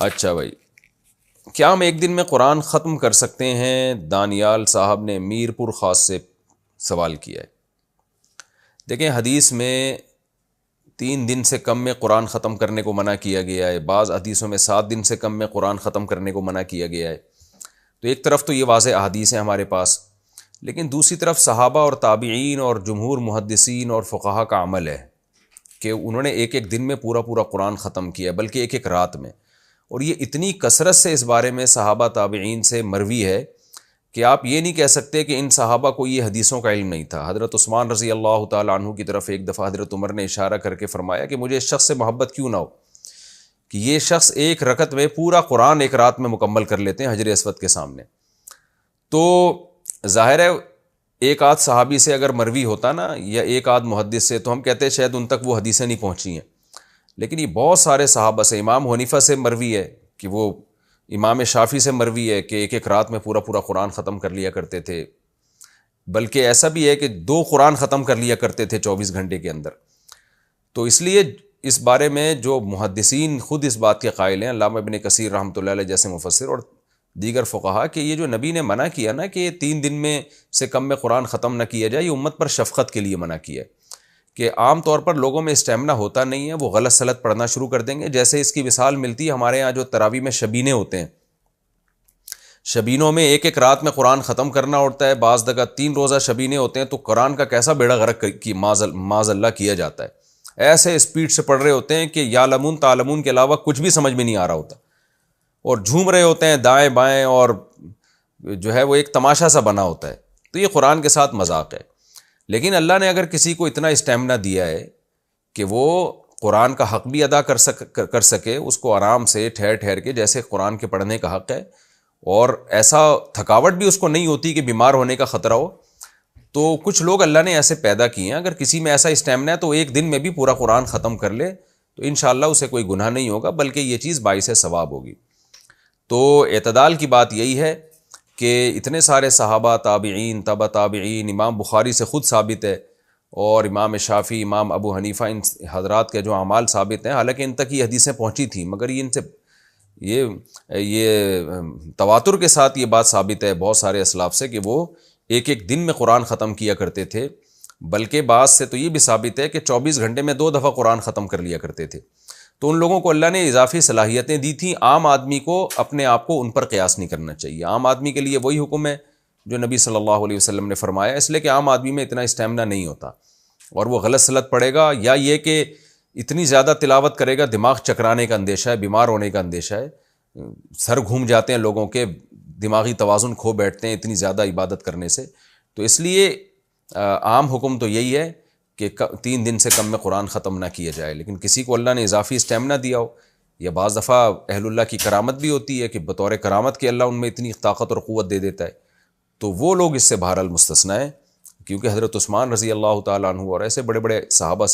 اچھا بھائی، کیا ہم ایک دن میں قرآن ختم کر سکتے ہیں؟ دانیال صاحب نے میر پور خاص سے سوال کیا ہے۔ دیکھیں، حدیث میں 3 دن سے کم میں قرآن ختم کرنے کو منع کیا گیا ہے، بعض حدیثوں میں 7 دن سے کم میں قرآن ختم کرنے کو منع کیا گیا ہے۔ تو ایک طرف تو یہ واضح احادیث ہیں ہمارے پاس، لیکن دوسری طرف صحابہ اور تابعین اور جمہور محدثین اور فقہا کا عمل ہے کہ انہوں نے ایک ایک دن میں پورا پورا قرآن ختم کیا، بلکہ ایک ایک رات میں۔ اور یہ اتنی کثرت سے اس بارے میں صحابہ تابعین سے مروی ہے کہ آپ یہ نہیں کہہ سکتے کہ ان صحابہ کو یہ حدیثوں کا علم نہیں تھا۔ حضرت عثمان رضی اللہ تعالیٰ عنہ کی طرف ایک دفعہ حضرت عمر نے اشارہ کر کے فرمایا کہ مجھے اس شخص سے محبت کیوں نہ ہو کہ یہ شخص ایک رکعت میں پورا قرآن ایک رات میں مکمل کر لیتے ہیں حجر اسود کے سامنے۔ تو ظاہر ہے ایک آدھ صحابی سے اگر مروی ہوتا نا، یا ایک آدھ محدث سے، تو ہم کہتے ہیں شاید ان تک وہ حدیثیں نہیں پہنچی ہیں، لیکن یہ بہت سارے صحابہ سے، امام حنیفہ سے مروی ہے کہ وہ، امام شافعی سے مروی ہے کہ ایک ایک رات میں پورا پورا قرآن ختم کر لیا کرتے تھے، بلکہ ایسا بھی ہے کہ 2 قرآن ختم کر لیا کرتے تھے 24 گھنٹے کے اندر۔ تو اس لیے اس بارے میں جو محدثین خود اس بات کے قائل ہیں، علامہ ابن کثیر رحمۃ اللہ علیہ جیسے مفسر اور دیگر فقہا، کہ یہ جو نبی نے منع کیا نا کہ 3 دن میں سے کم میں قرآن ختم نہ کیا جائے، یہ امت پر شفقت کے لیے منع کیا ہے کہ عام طور پر لوگوں میں اسٹیمنا ہوتا نہیں ہے، وہ غلط سلط پڑھنا شروع کر دیں گے۔ جیسے اس کی مثال ملتی ہے ہمارے ہاں جو تراویح میں شبینے ہوتے ہیں، شبینوں میں ایک ایک رات میں قرآن ختم کرنا ہوتا ہے، بعض جگہ 3 روزہ شبینے ہوتے ہیں، تو قرآن کا کیسا بیڑا غرق کی معاذ اللہ کیا جاتا ہے، ایسے اسپیڈ سے پڑھ رہے ہوتے ہیں کہ یعلمون تعلمون کے علاوہ کچھ بھی سمجھ میں نہیں آ رہا ہوتا، اور جھوم رہے ہوتے ہیں دائیں بائیں، اور جو ہے وہ ایک تماشا سا بنا ہوتا ہے۔ تو یہ قرآن کے ساتھ مذاق ہے۔ لیکن اللہ نے اگر کسی کو اتنا اسٹیمنا دیا ہے کہ وہ قرآن کا حق بھی ادا کر سکے، اس کو آرام سے ٹھہر ٹھہر کے جیسے قرآن کے پڑھنے کا حق ہے، اور ایسا تھکاوٹ بھی اس کو نہیں ہوتی کہ بیمار ہونے کا خطرہ ہو، تو کچھ لوگ اللہ نے ایسے پیدا کیے ہیں، اگر کسی میں ایسا اسٹیمنا ہے تو ایک دن میں بھی پورا قرآن ختم کر لے تو انشاءاللہ اسے کوئی گناہ نہیں ہوگا، بلکہ یہ چیز باعث ثواب ہوگی۔ تو اعتدال کی بات یہی ہے کہ اتنے سارے صحابہ، تابعین، تبع تابعین، امام بخاری سے خود ثابت ہے، اور امام شافعی، امام ابو حنیفہ، ان حضرات کے جو اعمال ثابت ہیں، حالانکہ ان تک یہ حدیثیں پہنچی تھیں، مگر یہ ان سے یہ تواتر کے ساتھ یہ بات ثابت ہے بہت سارے اسلاف سے کہ وہ ایک ایک دن میں قرآن ختم کیا کرتے تھے، بلکہ بعض سے تو یہ بھی ثابت ہے کہ 24 گھنٹے میں 2 دفعہ قرآن ختم کر لیا کرتے تھے۔ تو ان لوگوں کو اللہ نے اضافی صلاحیتیں دی تھیں، عام آدمی کو اپنے آپ کو ان پر قیاس نہیں کرنا چاہیے۔ عام آدمی کے لیے وہی حکم ہے جو نبی صلی اللہ علیہ وسلم نے فرمایا، اس لیے کہ عام آدمی میں اتنا اسٹیمنا نہیں ہوتا، اور وہ غلط سلط پڑے گا، یا یہ کہ اتنی زیادہ تلاوت کرے گا دماغ چکرانے کا اندیشہ ہے، بیمار ہونے کا اندیشہ ہے، سر گھوم جاتے ہیں لوگوں کے، دماغی توازن کھو بیٹھتے ہیں اتنی زیادہ عبادت کرنے سے۔ تو اس لیے عام حکم تو یہی ہے کہ 3 دن سے کم میں قرآن ختم نہ کیا جائے، لیکن کسی کو اللہ نے اضافی اسٹیمنا دیا ہو، یا بعض دفعہ اہل اللہ کی کرامت بھی ہوتی ہے کہ بطور کرامت کے اللہ ان میں اتنی طاقت اور قوت دے دیتا ہے، تو وہ لوگ اس سے بہرحال مستثنی ہیں، کیونکہ حضرت عثمان رضی اللہ تعالیٰ عنہ اور ایسے بڑے بڑے صحابہ